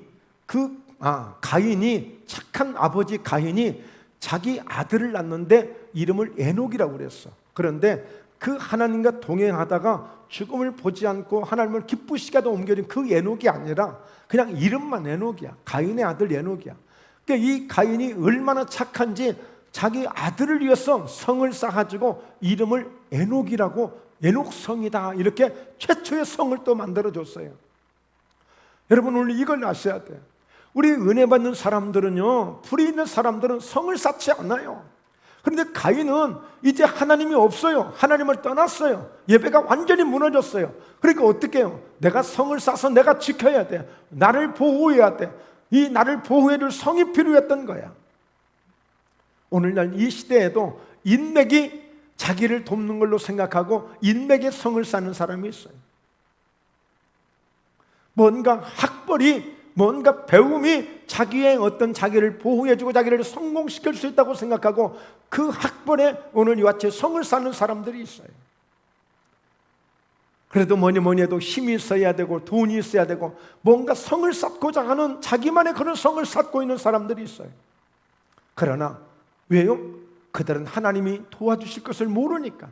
S1: 가인이, 착한 아버지 가인이 자기 아들을 낳는데 이름을 에녹이라고 그랬어. 그런데 그 하나님과 동행하다가 죽음을 보지 않고 하나님을 기쁘시게 하다 옮겨진 그 에녹이 아니라 그냥 이름만 에녹이야. 가인의 아들 에녹이야. 그러니까 이 가인이 얼마나 착한지 자기 아들을 위해서 성을 쌓아가지고 이름을 에녹이라고, 에녹성이다, 이렇게 최초의 성을 또 만들어줬어요. 여러분, 오늘 이걸 아셔야 돼요. 우리 은혜 받는 사람들은요, 불이 있는 사람들은 성을 쌓지 않아요. 그런데 가인은 이제 하나님이 없어요. 하나님을 떠났어요. 예배가 완전히 무너졌어요. 그러니까 어떻게 해요? 내가 성을 쌓아서 내가 지켜야 돼. 나를 보호해야 돼. 이 나를 보호해줄 성이 필요했던 거야. 오늘날 이 시대에도 인맥이 자기를 돕는 걸로 생각하고 인맥의 성을 쌓는 사람이 있어요. 뭔가 학벌이, 뭔가 배움이 자기의 어떤 자기를 보호해주고 자기를 성공시킬 수 있다고 생각하고 그 학벌에 오늘 이와 같이 성을 쌓는 사람들이 있어요. 그래도 뭐니 해도 힘이 있어야 되고 돈이 있어야 되고 뭔가 성을 쌓고자 하는 자기만의 그런 성을 쌓고 있는 사람들이 있어요. 그러나 왜요? 그들은 하나님이 도와주실 것을 모르니까.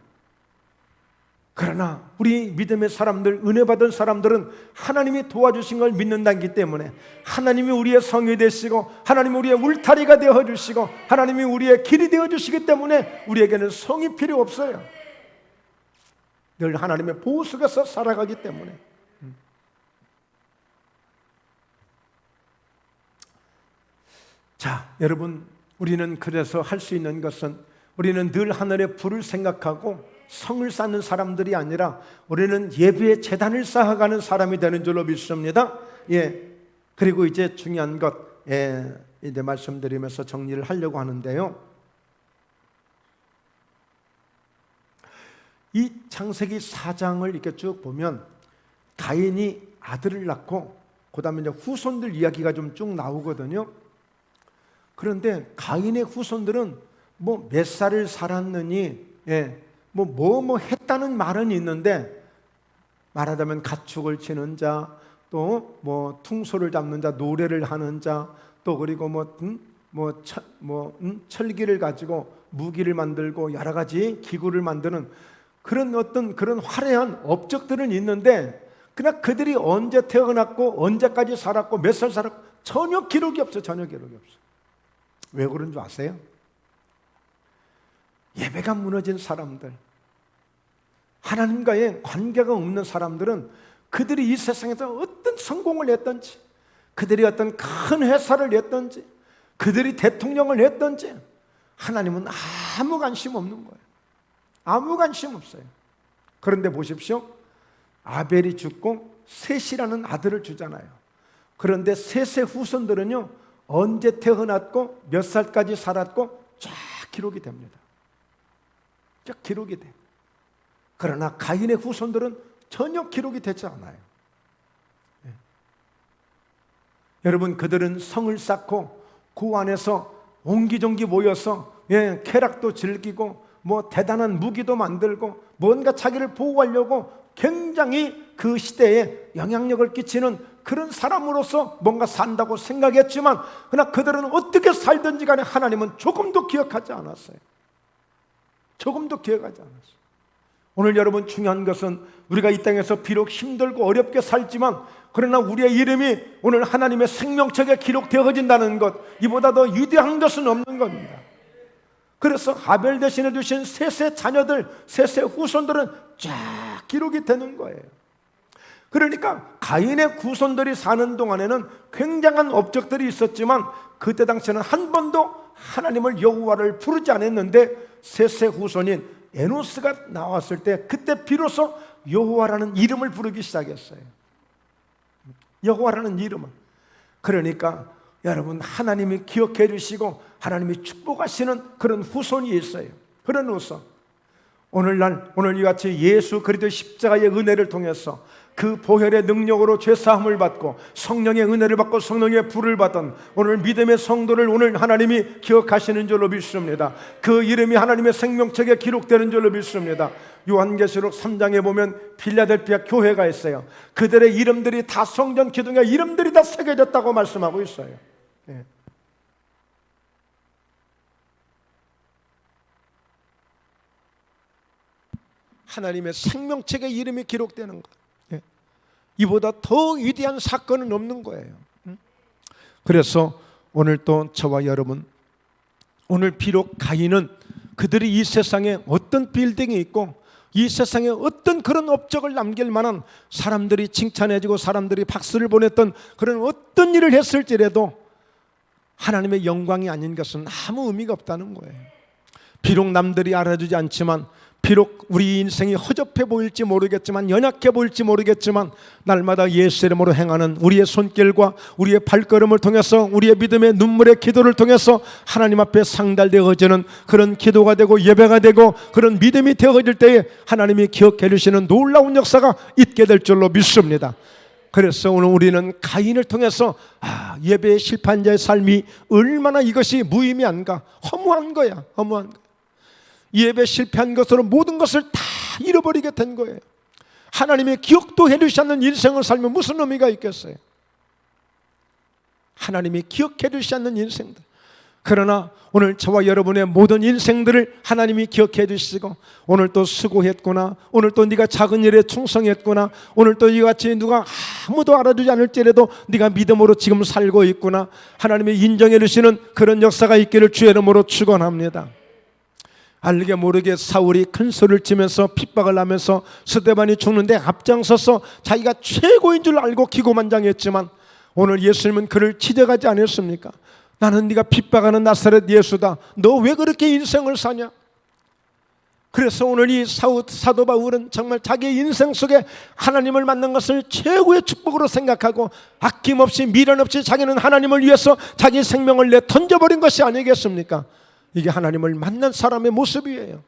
S1: 그러나 우리 믿음의 사람들, 은혜 받은 사람들은 하나님이 도와주신 걸 믿는다기 때문에 하나님이 우리의 성이 되시고 하나님이 우리의 울타리가 되어주시고 하나님이 우리의 길이 되어주시기 때문에 우리에게는 성이 필요 없어요. 늘 하나님의 보호 속에서 살아가기 때문에. 자, 여러분, 우리는 그래서 할 수 있는 것은 우리는 늘 하늘의 불을 생각하고 성을 쌓는 사람들이 아니라 우리는 예배의 제단을 쌓아가는 사람이 되는 줄로 믿습니다. 예. 그리고 이제 중요한 것, 이제 말씀드리면서 정리를 하려고 하는데요. 이 창세기 4장을 이렇게 쭉 보면 가인이 아들을 낳고 그 다음에 이제 후손들 이야기가 좀 쭉 나오거든요. 그런데 가인의 후손들은 뭐 몇 살을 살았느니, 뭐 했다는 말은 있는데, 말하자면 가축을 치는 자, 또 뭐 퉁소를 잡는 자, 노래를 하는 자, 또 그리고 철기를 가지고 무기를 만들고 여러 가지 기구를 만드는 그런 화려한 업적들은 있는데, 그냥 그들이 언제 태어났고 언제까지 살았고 몇 살 살았고 전혀 기록이 없어. 전혀 기록이 없어. 왜 그런 줄 아세요? 예배가 무너진 사람들, 하나님과의 관계가 없는 사람들은 그들이 이 세상에서 어떤 성공을 했든지, 그들이 어떤 큰 회사를 냈든지, 그들이 대통령을 했든지 하나님은 아무 관심 없는 거예요. 아무 관심 없어요. 그런데 보십시오. 아벨이 죽고 셋이라는 아들을 주잖아요. 그런데 셋의 후손들은요, 언제 태어났고 몇 살까지 살았고 쫙 기록이 됩니다. 쫙 기록이 돼. 그러나 가인의 후손들은 전혀 기록이 되지 않아요. 여러분, 그들은 성을 쌓고 그 안에서 옹기종기 모여서 쾌락도 즐기고 뭐 대단한 무기도 만들고 뭔가 자기를 보호하려고 굉장히 그 시대에 영향력을 끼치는 그런 사람으로서 뭔가 산다고 생각했지만, 그러나 그들은 어떻게 살든지 간에 하나님은 조금도 기억하지 않았어요. 조금도 기억하지 않았어요. 오늘 여러분, 중요한 것은 우리가 이 땅에서 비록 힘들고 어렵게 살지만 그러나 우리의 이름이 오늘 하나님의 생명책에 기록되어진다는 것, 이보다 더 위대한 것은 없는 겁니다. 그래서 아벨 대신해 주신 셋의 자녀들, 셋의 후손들은 쫙 기록이 되는 거예요. 그러니까 가인의 후손들이 사는 동안에는 굉장한 업적들이 있었지만 그때 당시에는 한 번도 하나님을, 여호와를 부르지 않았는데 셋의 후손인 에노스가 나왔을 때 그때 비로소 여호와라는 이름을 부르기 시작했어요. 여호와라는 이름을. 그러니까 여러분, 하나님이 기억해 주시고 하나님이 축복하시는 그런 후손이 있어요. 그런 후손. 오늘날 이같이 예수 그리스도의 십자가의 은혜를 통해서 그 보혈의 능력으로 죄사함을 받고 성령의 은혜를 받고 성령의 불을 받은 오늘 믿음의 성도를 오늘 하나님이 기억하시는 줄로 믿습니다. 그 이름이 하나님의 생명책에 기록되는 줄로 믿습니다. 요한계시록 3장에 보면 필라델피아 교회가 있어요. 그들의 이름들이 다 성전 기둥에 이름들이 다 새겨졌다고 말씀하고 있어요. 네. 하나님의 생명책에 이름이 기록되는 것, 이보다 더 위대한 사건은 없는 거예요. 그래서 오늘 또 저와 여러분, 오늘 비록 가인은 그들이 이 세상에 어떤 빌딩이 있고 이 세상에 어떤 그런 업적을 남길 만한, 사람들이 칭찬해주고 사람들이 박수를 보냈던 그런 어떤 일을 했을지라도 하나님의 영광이 아닌 것은 아무 의미가 없다는 거예요. 비록 남들이 알아주지 않지만, 비록 우리 인생이 허접해 보일지 모르겠지만, 연약해 보일지 모르겠지만, 날마다 예수 이름으로 행하는 우리의 손길과 우리의 발걸음을 통해서, 우리의 믿음의 눈물의 기도를 통해서 하나님 앞에 상달되어지는 그런 기도가 되고 예배가 되고 그런 믿음이 되어질 때에 하나님이 기억해 주시는 놀라운 역사가 있게 될 줄로 믿습니다. 그래서 오늘 우리는 가인을 통해서 예배에 실패한 자의 삶이 얼마나 이것이 무의미한가, 허무한 거야, 허무한 거야. 예배 실패한 것으로 모든 것을 다 잃어버리게 된 거예요. 하나님의 기억도 해주시 않는 인생을 살면 무슨 의미가 있겠어요? 하나님이 기억해 주시 않는 인생들. 그러나 오늘 저와 여러분의 모든 인생들을 하나님이 기억해 주시고, 오늘 또 수고했구나, 오늘 또 네가 작은 일에 충성했구나, 오늘 또 이같이 누가 아무도 알아주지 않을지라도 네가 믿음으로 지금 살고 있구나, 하나님이 인정해 주시는 그런 역사가 있기를 주의 이름으로 축원합니다. 알게 모르게 사울이 큰 소리를 치면서 핍박을 하면서 스데반이 죽는데 앞장서서 자기가 최고인 줄 알고 기고만장했지만, 오늘 예수님은 그를 지적하지 않았습니까? 나는 네가 핍박하는 나사렛 예수다. 너 왜 그렇게 인생을 사냐? 그래서 오늘 이 사도 바울은 정말 자기의 인생 속에 하나님을 만난 것을 최고의 축복으로 생각하고 아낌없이 미련 없이 자기는 하나님을 위해서 자기 생명을 내 던져버린 것이 아니겠습니까? 이게 하나님을 만난 사람의 모습이에요.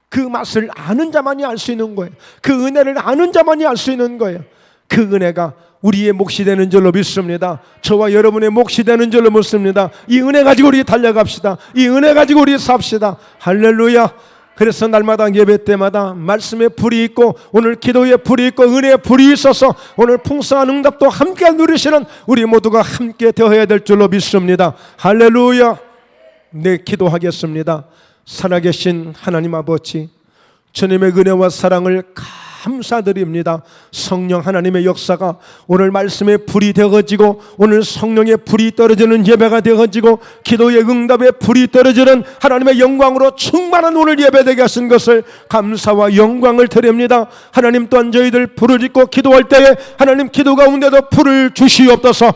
S1: 그 맛을 아는 자만이 알 수 있는 거예요. 그 은혜를 아는 자만이 알 수 있는 거예요. 그 은혜가 우리의 몫이 되는 줄로 믿습니다. 저와 여러분의 몫이 되는 줄로 믿습니다. 이 은혜 가지고 우리 달려갑시다. 이 은혜 가지고 우리 삽시다. 할렐루야. 그래서 날마다 예배 때마다 말씀에 불이 있고, 오늘 기도에 불이 있고, 은혜에 불이 있어서 오늘 풍성한 응답도 함께 누리시는 우리 모두가 함께 되어야 될 줄로 믿습니다. 할렐루야. 네, 기도하겠습니다. 살아계신 하나님 아버지, 주님의 은혜와 사랑을 감사드립니다. 성령 하나님의 역사가 오늘 말씀에 불이 되어지고, 오늘 성령의 불이 떨어지는 예배가 되어지고, 기도의 응답에 불이 떨어지는 하나님의 영광으로 충만한 오늘 예배되게 하신 것을 감사와 영광을 드립니다. 하나님 또한 저희들 불을 짓고 기도할 때에 하나님 기도 가운데도 불을 주시옵소서.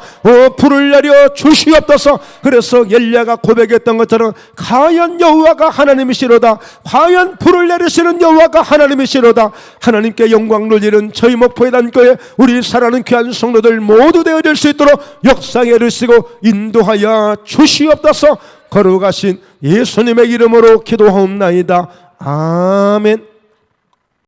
S1: 불을 내려 주시옵소서. 그래서 엘리야가 고백했던 것처럼 과연 여호와가 하나님이시로다. 과연 불을 내리시는 여호와가 하나님이시로다. 하나님께 영광 돌리는 저희 목포의 단교에 우리 사랑하는 귀한 성도들 모두 되어질 수 있도록 역사해 주시고 인도하여 주시옵소서. 거룩하신 예수님의 이름으로 기도하옵나이다. 아멘.